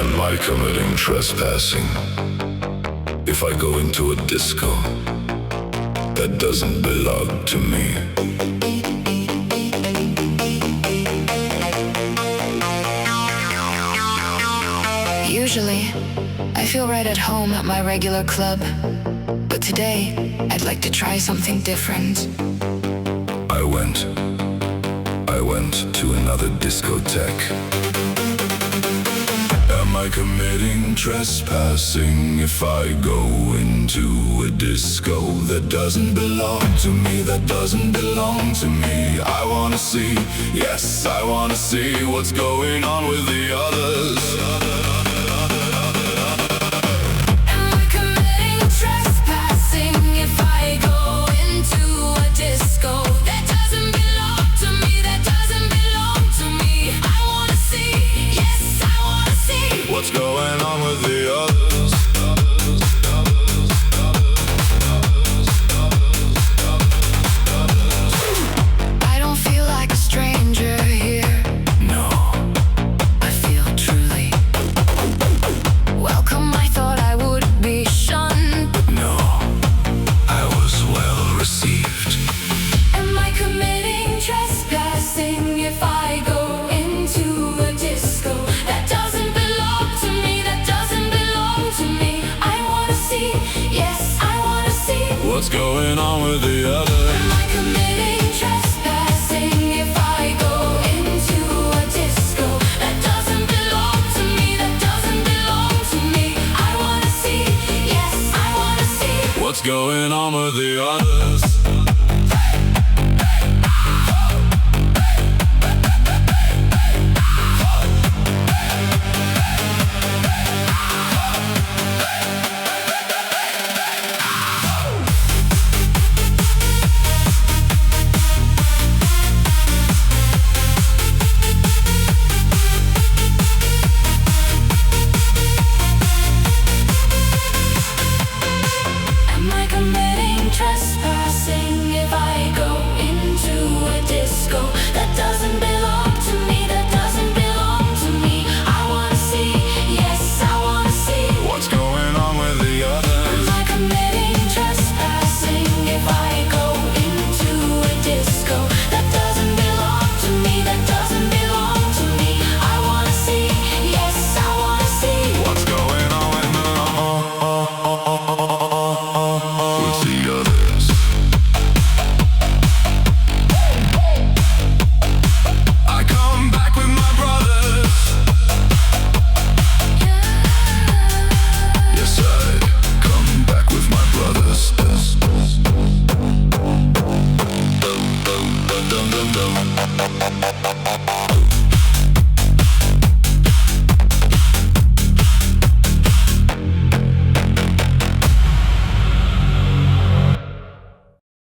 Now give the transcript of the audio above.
Am I committing trespassing if I go into a disco that doesn't belong to me? Usually, I feel right at home at my regular club, but today, I'd like to try something different. I went to another discotheque. Am I committing trespassing if I go into a disco that doesn't belong to me, that doesn't belong to me? I wanna see, yes, I wanna see what's going on with the others. Am I committing trespassing if I go into a disco that doesn't belong to me, that doesn't belong to me? I wanna see, yes, I wanna see what's going on with the others. I don't feel like a stranger here. No, I feel truly welcome. I thought I would be shunned. no, I was well received. Am I committing trespassing if I go into a disco that doesn't belong to me, that doesn't belong to me? I wanna see, yes, I wanna see What's going on with the others? Am I committing trespassing if I go into a disco that doesn't belong to me, that doesn't belong to me? I wanna see, yes, I wanna see What's going on with the others?